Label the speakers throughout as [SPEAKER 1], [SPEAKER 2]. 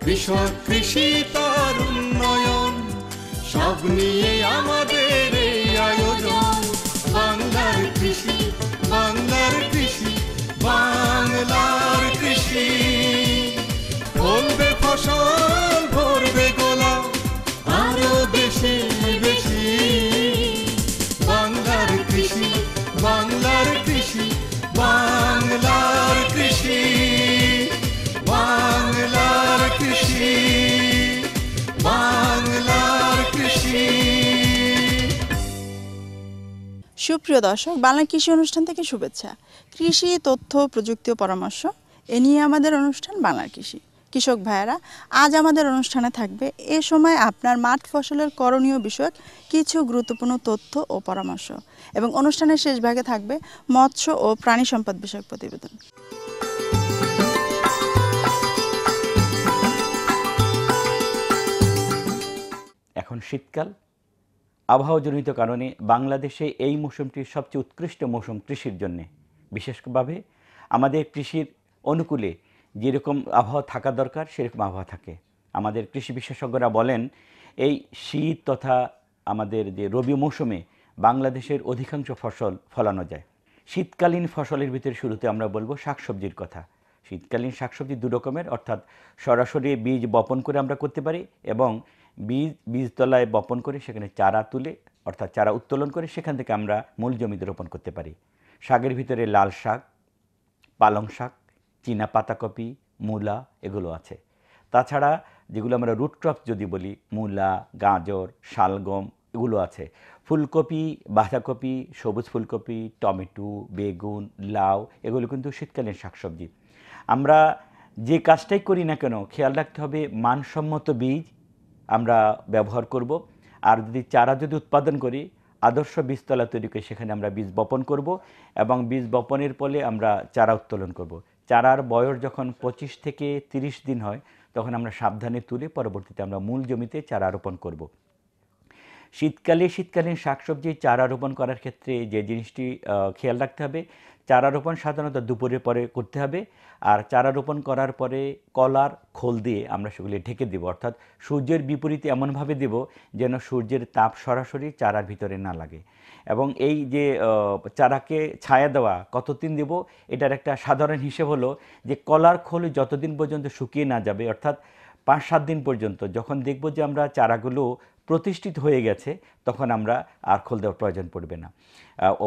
[SPEAKER 1] কৃষক কৃষি তার উন্নয়ন, সব নিয়ে আমাদের এই আয়োজন। বাংলার কৃষি, বাংলার কৃষি, বাংলার কৃষি। ফলবে ফসল, ভরবে গোলা, আরো বেশি বেশি। বাংলার কৃষি, বাংলার কৃষি, বাংলার কৃষি, বাংলার কৃষি, বাংলার কৃষি।
[SPEAKER 2] সুপ্রিয় দর্শক, বাংলা কৃষি অনুষ্ঠান থেকে শুভেচ্ছা। কৃষি তথ্য, প্রযুক্তি ও পরামর্শ এ নিয়ে আমাদের অনুষ্ঠান বাংলার কৃষি। কৃষক ভাইয়েরা, আজ আমাদের অনুষ্ঠানে থাকবে এ সময় আপনার মাঠ ফসলের করণীয় বিষয়ক কিছু গুরুত্বপূর্ণ তথ্য ও পরামর্শ, এবং অনুষ্ঠানের শেষ ভাগে থাকবে মৎস্য ও প্রাণী সম্পদ বিষয়ক প্রতিবেদন।
[SPEAKER 3] এখন শীতকাল, আবহাওয়াজনিত কারণে বাংলাদেশে এই মৌসুমটি সবচেয়ে উৎকৃষ্ট মৌসুম কৃষির জন্য। বিশেষভাবে আমাদের কৃষির অনুকূলে যেরকম আবহাওয়া থাকা দরকার সেরকম আবহাওয়া থাকে। আমাদের কৃষি বিশেষজ্ঞরা বলেন এই শীত তথা আমাদের যে রবি মৌসুমে বাংলাদেশের অধিকাংশ ফসল ফলানো যায়। শীতকালীন ফসলের ভিতরে শুরুতে আমরা বলবো শাকসবজির কথা। শীতকালীন শাকসবজি দু রকমের, অর্থাৎ সরাসরি বীজ বপন করে আমরা করতে পারি, এবং বীজতলায় বপন করে সেখানে চারা তুলে অর্থাৎ চারা উত্তোলন করে সেখান থেকে আমরা মূল জমিতে রোপণ করতে পারি। শাকের ভিতরে লাল শাক, পালং শাক, চীনা পাতাকপি, মূলা এগুলো আছে। তাছাড়া যেগুলো আমরা রুট ক্রপ যদি বলি, মূলা, গাজর, শালগম এগুলো আছে। ফুলকপি, বাঁধাকপি, সবুজ ফুলকপি, টমেটো, বেগুন, লাউ এগুলো কিন্তু শীতকালীন শাকসবজি। আমরা যে কাজটাই করি না কেন খেয়াল রাখতে হবে মানসম্মত বীজ আমরা ব্যবহার করব। আর যদি চারা যদি উৎপাদন করি, আদর্শ বীজতলা তৈরি করে সেখানে আমরা বীজ বপন করব, এবং বীজ বপনের ফলে আমরা চারা উত্তোলন করব। চারার বয়স যখন 25 থেকে 30 দিন হয় তখন আমরা সাবধানে তুলে পরবর্তীতে আমরা মূল জমিতে চারা রোপণ করব। শীতকালীন শাকসবজি চারা রোপণ করার ক্ষেত্রে যে জিনিসটি খেয়াল রাখতে হবে, চারা রোপণ সাধারণত দুপুরের পরে করতে হবে। আর চারা রোপণ করার পরে কলার খোল দিয়ে আমরা সেগুলি ঢেকে দেব, অর্থাৎ সূর্যের বিপরীতে এমনভাবে দেব যেন সূর্যের তাপ সরাসরি চারার ভিতরে না লাগে। এবং এই যে চারাকে ছায়া দেওয়া কতদিন দেব, এটার একটা সাধারণ হিসেব হলো যে কলার খোল যতদিন পর্যন্ত শুকিয়ে না যাবে, অর্থাৎ 5-7 দিন পর্যন্ত, যখন দেখব যে আমরা চারাগুলো প্রতিষ্ঠিত হয়ে গেছে তখন আমরা আর খোল দেওয়ার প্রয়োজন পড়বে না।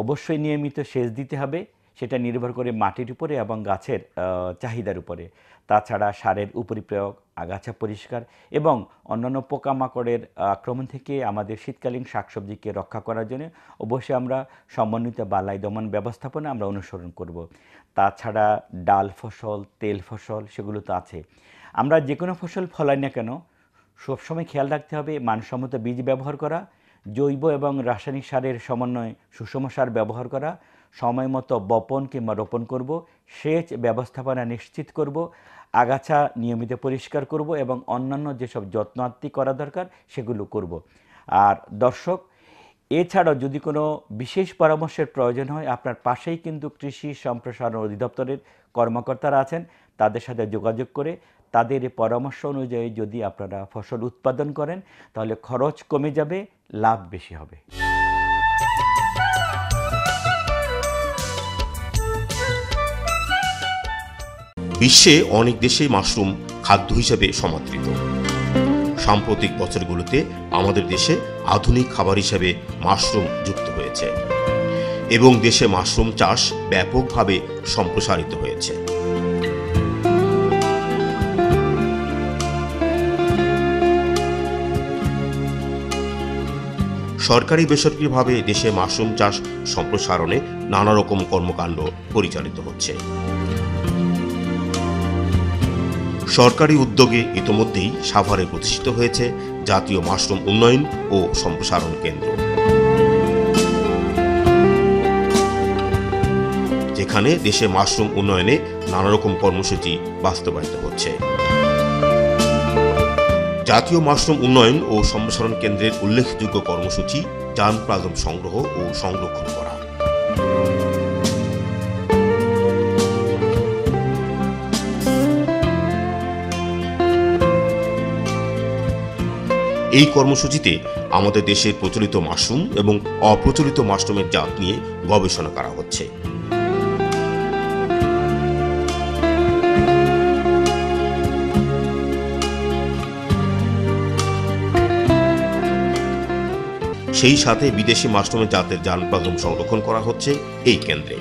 [SPEAKER 3] অবশ্যই নিয়মিত সেচ দিতে হবে, সেটা নির্ভর করে মাটির উপরে এবং গাছের চাহিদার উপরে। তাছাড়া সারের উপরিপ্রয়োগ, আগাছা পরিষ্কার এবং অন্যান্য পোকামাকড়ের আক্রমণ থেকে আমাদের শীতকালীন শাকসবজিকে রক্ষা করার জন্য অবশ্যই আমরা সমন্বিত বালাই দমন ব্যবস্থাপনা আমরা অনুসরণ করব। তাছাড়া ডাল ফসল, তেল ফসল সেগুলো তো আছে। আমরা যে কোনো ফসল ফলাই না কেন সবসময় খেয়াল রাখতে হবে মানসম্মত বীজ ব্যবহার করা, জৈব এবং রাসায়নিক সারের সমন্বয়ে সুষম সার ব্যবহার করা, সময় মতো বপন কিংবা রোপণ করব, সেচ ব্যবস্থাপনা নিশ্চিত করব, আগাছা নিয়মিত পরিষ্কার করব এবং অন্যান্য যেসব যত্নার্থী করা দরকার সেগুলো করব। আর দর্শক, এছাড়াও যদি কোনো বিশেষ পরামর্শের প্রয়োজন হয়, আপনার পাশেই কিন্তু কৃষি সম্প্রসারণ অধিদপ্তরের কর্মকর্তারা আছেন, তাদের সাথে যোগাযোগ করে তাদের পরামর্শ অনুযায়ী যদি আপনারা ফসল উৎপাদন করেন তাহলে খরচ কমে যাবে, লাভ বেশি হবে।
[SPEAKER 4] বিশ্বে অনেক দেশেই মাশরুম খাদ্য হিসেবে সমাদৃত। সাম্প্রতিক বছরগুলোতে আমাদের দেশে আধুনিক খাবার হিসেবে মাশরুম যুক্ত হয়েছে এবং দেশে মাশরুম চাষ ব্যাপকভাবে সম্প্রসারিত হয়েছে। সরকারি বেসরকারিভাবে দেশে মাশরুম চাষ সম্প্রসারণে নানা রকম কর্মকাণ্ড পরিচালিত হচ্ছে। সরকারি উদ্যোগে ইতোমধ্যেই সাভারে প্রতিষ্ঠিত হয়েছে জাতীয় মাশরুম উন্নয়ন ও সম্প্রসারণ কেন্দ্র, যেখানে দেশে মাশরুম উন্নয়নে নানা রকম কর্মসূচি বাস্তবায়িত হচ্ছে। জাতীয় মাশরুম উন্নয়ন ও সম্প্রসারণ কেন্দ্রের উল্লেখযোগ্য কর্মসূচি জার্মপ্লাজম সংগ্রহ ও সংরক্ষণ করা, এই কর্মসূচিতে আমাদের দেশের প্রচলিত মাশরুম এবং অপ্রচলিত মাশরুমের জাত নিয়ে গবেষণা করা হচ্ছে। সেই সাথে বিদেশি মাশরুমের জাতের জানপ্রাদম সংরক্ষণ করা হচ্ছে এই কেন্দ্রে।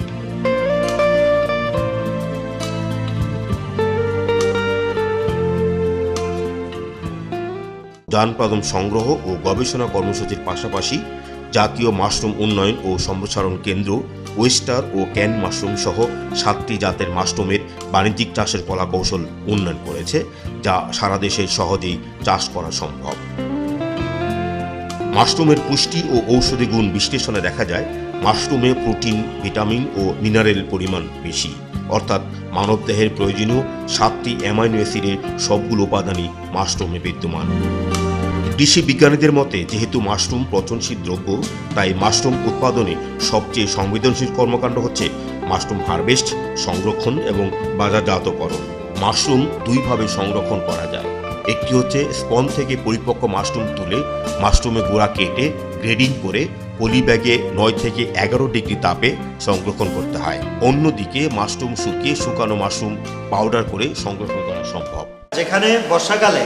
[SPEAKER 4] জানপ্রাদম সংগ্রহ ও গবেষণা কর্মসূচির পাশাপাশি জাতীয় মাশরুম উন্নয়ন ও সম্প্রসারণ কেন্দ্র ওয়েস্টার ও ক্যান মাশরুম সহ 7টি জাতের মাশরুমের বাণিজ্যিক চাষের কলাকৌশল উন্নয়ন করেছে, যা সারা দেশে সহজেই চাষ করা সম্ভব। মাশরুমের পুষ্টি ও ঔষধি গুণ বিশ্লেষণে দেখা যায় মাশরুমে প্রোটিন, ভিটামিন ও মিনারেল পরিমাণ বেশি, অর্থাৎ মানবদেহের প্রয়োজনীয় 7টি অ্যামাইনো অ্যাসিডের সবগুলো উপাদানই মাশরুমে বিদ্যমান। কৃষি বিজ্ঞানীদের মতে যেহেতু মাশরুম পচনশীল দ্রব্য, তাই মাশরুম উৎপাদনে সবচেয়ে সংবেদনশীল কর্মকাণ্ড হচ্ছে মাশরুম হারভেস্ট, সংরক্ষণ এবং বাজারজাতকরণ। মাশরুম দুইভাবে সংরক্ষণ করা যায়। একটি হচ্ছে স্পন থেকে পরিপক্ক মাশরুম তুলে মাশরুমের গোড়া কেটে গ্রেডিং করে পলি ব্যাগে 9 থেকে 11 ডিগ্রি তাপে সংরক্ষণ করতে হয়। অন্যদিকে মাশরুম শুকিয়ে শুকানো মাশরুম পাউডার করে সংরক্ষণ করা সম্ভব।
[SPEAKER 5] যেখানে বর্ষাকালে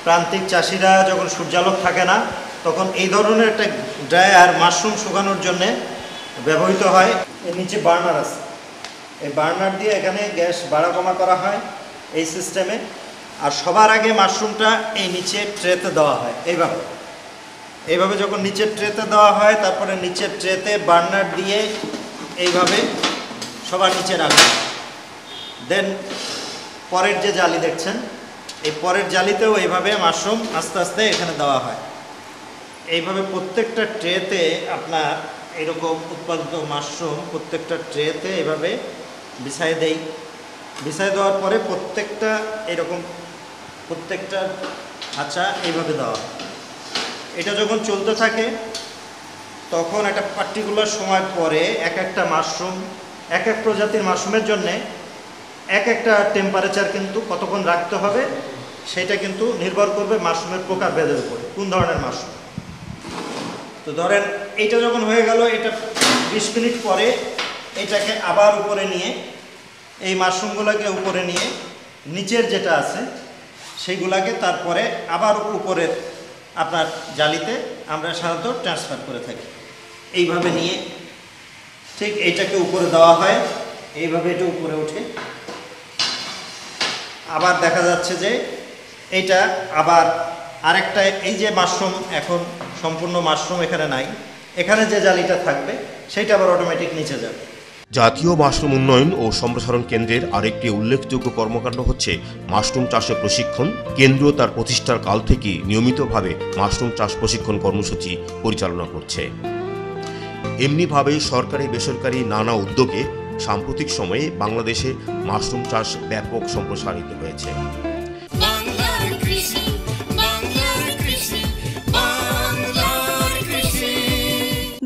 [SPEAKER 5] প্রান্তিক চাষিরা যখন সূর্যালোক থাকে না, তখন এই ধরনের একটা ড্রায়ার মাশরুম শুকানোর জন্য ব্যবহৃত হয়। এর নিচে বার্নার আছে, এই বার্নার দিয়ে এখানে গ্যাস বাড়া কমা করা হয় এই সিস্টেমে। আর সবার আগে মাশরুমটা এই নিচে ট্রেতে দেওয়া হয়। এইভাবে যখন নিচের ট্রেতে দেওয়া হয়, তারপরে নিচের ট্রেতে বার্নার দিয়ে এইভাবে সবার নিচে রাখা। দেন পরের যে জালি দেখছেন, এই পরের জালিতেও এইভাবে মাশরুম আস্তে আস্তে এখানে দেওয়া হয়। এইভাবে প্রত্যেকটা ট্রেতে আপনার এরকম উৎপাদিত মাশরুম প্রত্যেকটা ট্রেতে এইভাবে বিছাই দেই। বিছাই দেওয়ার পরে প্রত্যেকটা এরকম প্রত্যেকটা খাঁচা এইভাবে দেওয়া হয়। এটা যখন চলতে থাকে তখন একটা পার্টিকুলার সময় পরে এক একটা মাশরুম, এক এক প্রজাতির মাশরুমের জন্যে এক একটা টেম্পারেচার কিন্তু কতক্ষণ রাখতে হবে সেটা কিন্তু নির্ভর করবে মাশরুমের প্রকারভেদের উপরে, কোন ধরনের মাশরুম। তো ধরেন এইটা যখন হয়ে গেল, এটা 20 মিনিট পরে এটাকে আবার উপরে নিয়ে, এই মাশরুমগুলোকে উপরে নিয়ে নিচের যেটা আছে সেইগুলাকে তারপরে আবার উপরের আপনার জালিতে আমরা সাধারণত ট্রান্সফার করে থাকি। এইভাবে নিয়ে ঠিক এইটাকে উপরে দেওয়া হয়, এইভাবে এটা উপরে ওঠে। আবার দেখা যাচ্ছে যে এইটা আবার আরেকটা, এই যে মাশরুম এখন সম্পূর্ণ মাশরুম এখানে নাই, এখানে যে জালিটা থাকবে সেইটা আবার অটোমেটিক নিচে যাবে।
[SPEAKER 4] জাতীয় মাশরুম উন্নয়ন ও সম্প্রসারণ কেন্দ্রের আরেকটি উল্লেখযোগ্য কর্মকাণ্ড হচ্ছে মাশরুম চাষে প্রশিক্ষণ। কেন্দ্র তার প্রতিষ্ঠার কাল থেকে নিয়মিতভাবে মাশরুম চাষ প্রশিক্ষণ কর্মসূচি পরিচালনা করছে। এমনিভাবে সরকারি বেসরকারি নানা উদ্যোগে সাম্প্রতিক সময়ে বাংলাদেশে মাশরুম চাষ ব্যাপক সম্প্রসারিত হয়েছে।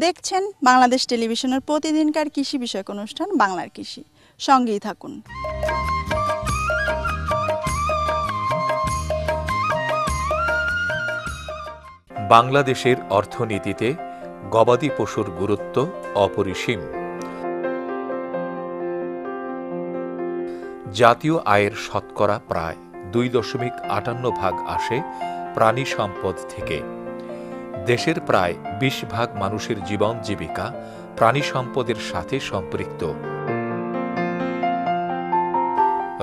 [SPEAKER 2] দেখছেন বাংলাদেশ টেলিভিশনের প্রতিদিনকার কৃষি বিষয়ক অনুষ্ঠান বাংলার কৃষি। সঙ্গেই থাকুন।
[SPEAKER 6] বাংলাদেশের অর্থনীতিতে গবাদি পশুর গুরুত্ব অপরিসীম। জাতীয় আয়ের শতকরা প্রায় 2.58 আসে প্রাণী সম্পদ থেকে। দেশের প্রায় 20% মানুষের জীবন জীবিকা প্রাণী সম্পদের সাথে সম্পৃক্ত।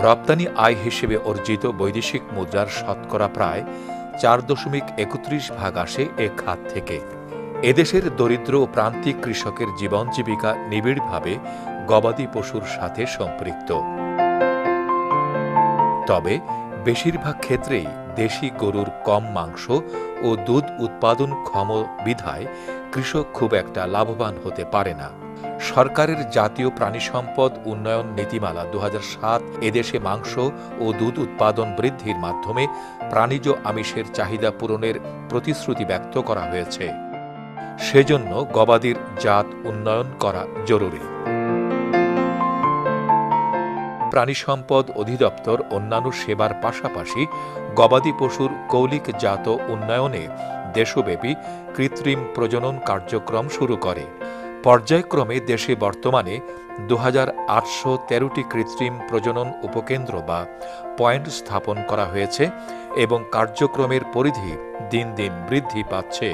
[SPEAKER 6] রপ্তানি আয় হিসেবে অর্জিত বৈদেশিক মুদ্রার শতকরা প্রায় 4.31 আসে এ খাত থেকে। এদেশের দরিদ্র ও প্রান্তিক কৃষকের জীবন জীবিকা নিবিড়ভাবে গবাদি পশুর সাথে সম্পৃক্ত। তবে বেশিরভাগ ক্ষেত্রেই দেশি গরুর কম মাংস ও দুধ উৎপাদনক্ষম বিধায় কৃষক খুব একটা লাভবান হতে পারে না। সরকারের জাতীয় প্রাণিসম্পদ উন্নয়ন নীতিমালা 2007 এদেশে মাংস ও দুধ উৎপাদন বৃদ্ধির মাধ্যমে প্রাণিজ আমিষের চাহিদা পূরণের প্রতিশ্রুতি ব্যক্ত করা হয়েছে। সেজন্য গবাদির জাত উন্নয়ন করা জরুরি। প্রাণী সম্পদ অধিদপ্তর অন্যান্য সেবার পাশাপাশি গবাদি পশুর কৌলিকজাত উন্নয়নে দেশব্যাপী কৃত্রিম প্রজনন কার্যক্রম শুরু করে। পর্যায়ক্রমে দেশে বর্তমানে 2813টি কৃত্রিম প্রজনন উপকেন্দ্র বা পয়েন্ট স্থাপন করা হয়েছে এবং কার্যক্রমের পরিধি দিন দিন বৃদ্ধি পাচ্ছে।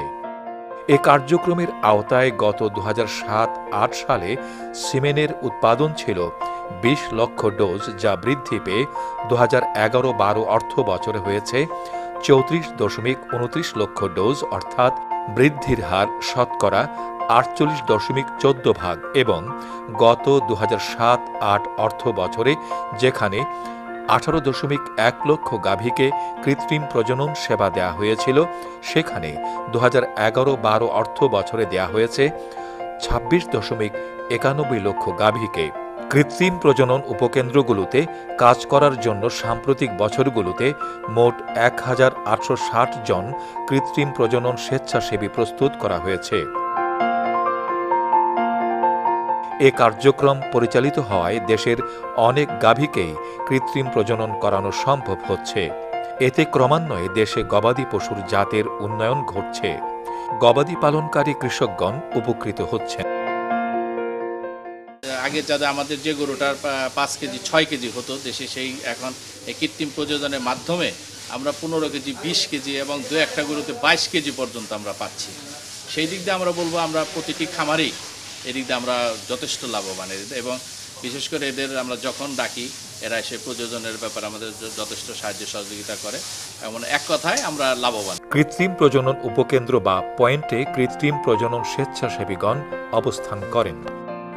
[SPEAKER 6] এ কার্যক্রমের আওতায় গত 2007-08 সালে সিমেনের উৎপাদন ছিল 20 লক্ষ ডোজ, যা বৃদ্ধি পেয়ে 2011-12 অর্থ বছরে হয়েছে 34.29 লক্ষ ডোজ, অর্থাৎ বৃদ্ধির হার শতকরা 48.14% এবং গত 2007-08 অর্থ বছরে যেখানে 18.1 লক্ষ গাভীকে কৃত্রিম প্রজনন সেবা দেয়া হয়েছিল, সেখানে 2011-12 অর্থ বছরে দেয়া হয়েছে 26.91 লক্ষ গাভীকে। কৃত্রিম প্রজনন উপকেন্দ্রগুলোতে কাজ করার জন্য সাম্প্রতিক বছরগুলোতে মোট 1860 জন কৃত্রিম প্রজনন স্বেচ্ছাসেবী প্রস্তুত করা হয়েছে। এ কার্যক্রম পরিচালিত হওয়ায় দেশের অনেক গাভীকেই কৃত্রিম প্রজনন করানো সম্ভব হচ্ছে। এতে ক্রমান্বয়ে দেশে গবাদি পশুর জাতের উন্নয়ন ঘটছে। গবাদি পালনকারী কৃষকগণ উপকৃত হচ্ছেন।
[SPEAKER 7] আগে যাদের আমাদের যে গরুটার 5 কেজি 6 কেজি হতো দেশে, সেই এখন এই কৃত্রিম প্রজননের মাধ্যমে আমরা 15 কেজি 20 কেজি এবং 2-1টা গরুতে 22 কেজি পর্যন্ত আমরা পাচ্ছি। সেই দিক দিয়ে আমরা বলবো আমরা প্রতিটি খামারেই এদিক দিয়ে আমরা যথেষ্ট লাভবান, এবং বিশেষ করে এদের আমরা যখন ডাকি এরা এসে প্রযোজনের ব্যাপারে আমাদের যথেষ্ট সাহায্য সহযোগিতা করে, এমন এক কথায় আমরা লাভবান।
[SPEAKER 6] কৃত্রিম প্রজনন উপকেন্দ্র বা পয়েন্টে কৃত্রিম প্রজনন স্বেচ্ছাসেবীগণ অবস্থান করেন।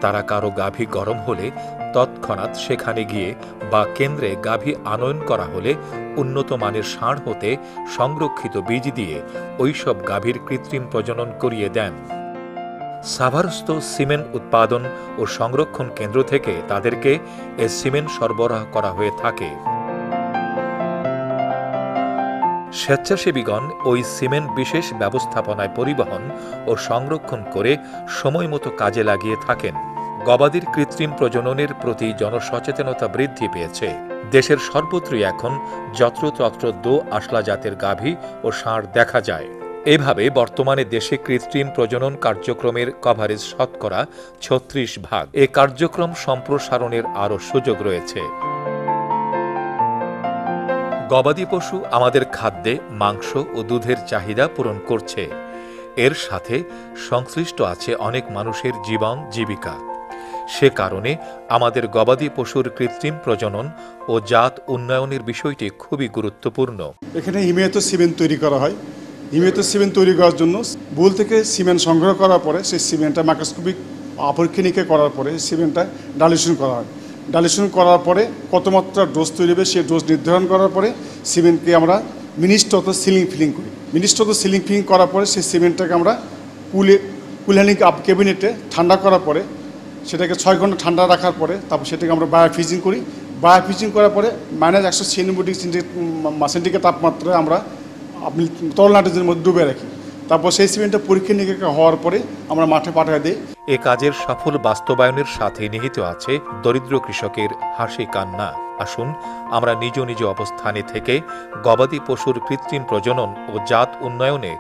[SPEAKER 6] তারা কারো গাভী গরম হলে তৎক্ষণাৎ সেখানে গিয়ে বা কেন্দ্রে গাভী আনয়ন করা হলে উন্নত মানের ষাঁড় হতে সংরক্ষিত বীজ দিয়ে ওইসব গাভীর কৃত্রিম প্রজনন করিয়ে দেন। সাভারস্থ সিমেন্ট উৎপাদন ও সংরক্ষণ কেন্দ্র থেকে তাদেরকে এ সিমেন্ট সরবরাহ করা হয়ে থাকে। স্বেচ্ছাসেবীগণ ওই সিমেন্ট বিশেষ ব্যবস্থাপনায় পরিবহন ও সংরক্ষণ করে সময়মতো কাজে লাগিয়ে থাকেন। গবাদির কৃত্রিম প্রজননের প্রতি জনসচেতনতা বৃদ্ধি পেয়েছে। দেশের সর্বত্রই এখন যত্রতত্র দো আশলা জাতের গাভী ও ষাঁড় দেখা যায়। এভাবে বর্তমানে দেশে কৃত্রিম প্রজনন কার্যক্রমের কভারেজ শতকরা 36%। এ কার্যক্রম সম্প্রসারণের আরও সুযোগ রয়েছে। গবাদি পশু আমাদের খাদ্যে মাংস ও দুধের চাহিদা পূরণ করছে। এর সাথে সংশ্লিষ্ট আছে অনেক মানুষের জীবন জীবিকা। সে কারণে আমাদের গবাদি পশুর কৃত্রিম প্রজনন ও জাত উন্নয়নের বিষয়টি খুবই গুরুত্বপূর্ণ।
[SPEAKER 8] এখানে হিমায়িত সিমেন্ট তৈরি করা হয়। হিমায়িত সিমেন্ট তৈরি করার জন্য বুল থেকে সিমেন্ট সংগ্রহ করার পরে সেই সিমেন্টটা মাইক্রোস্কোপিক পরীক্ষা নিরীক্ষা করার পরে সিমেন্টটা ডাইলিউশন করা হয়। ডাইলিউশন করার পরে কত মাত্রা ডোজ তৈরি হবে সেই ডোজ নির্ধারণ করার পরে সিমেন্টকে আমরা মিনিস্টত সিলিং ফিলিং করি। মিনিস্টত সিলিং ফিলিং করার পরে সেই সিমেন্টটাকে আমরা কুলহ্যানিক ক্যাবিনেটে ঠান্ডা করার পরে সেটাকে 6 ঘন্টা ঠান্ডা রাখার পরে তারপর সেটাকে আমরা বায়োফ্রিজিং করি। বায়োফ্রিজিং করার পরে -196 তাপমাত্রায় আমরা তরল নাইট্রোজেনের মধ্যে ডুবে রাখি। তারপর সেই সিমেন্টটা পরীক্ষা নিরীক্ষা হওয়ার পরে আমরা মাঠে পাঠিয়ে দিই।
[SPEAKER 6] এ কাজের সফল বাস্তবায়নের সাথে নিহিত আছে দরিদ্র কৃষকের হাসি কান্না। আসুন আমরা নিজ নিজ অবস্থানে থেকে গবাদি পশুর কৃত্রিম প্রজনন ও জাত উন্নয়নে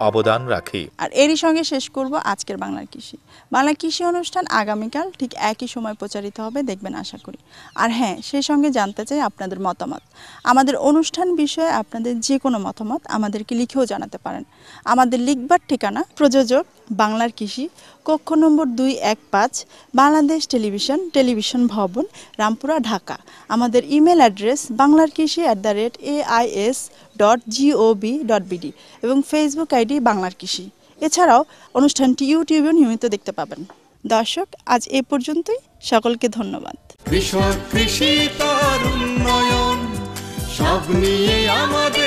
[SPEAKER 6] অবদান রাখি।
[SPEAKER 2] আর এরই সঙ্গে শেষ করব আজকের বাংলার কৃষি। বাংলা কৃষি অনুষ্ঠান আগামীকাল ঠিক একই সময় প্রচারিত হবে, দেখবেন আশা করি। আর হ্যাঁ, সেই সঙ্গে জানতে চাই আপনাদের মতামত। আমাদের অনুষ্ঠান বিষয়ে আপনাদের যে কোনো মতামত আমাদেরকে লিখেও জানাতে পারেন। আমাদের লিখবার ঠিকানা প্রযোজক বাংলার কৃষি, কক্ষ নম্বর 215, বাংলাদেশ টেলিভিশন ভবন, রামপুরা, ঢাকা। আমাদের ইমেল অ্যাড্রেস banglarkrishi@ais.gov.bd এবং ফেসবুক আইডি বাংলার কৃষি। এছাড়াও অনুষ্ঠানটি ইউটিউবেও নিয়মিত দেখতে পাবেন। দর্শক, আজ এ পর্যন্তই। সকলকে ধন্যবাদ।
[SPEAKER 1] কৃষক, কৃষি তার উন্নয়ন, সব নিয়ে আমাদের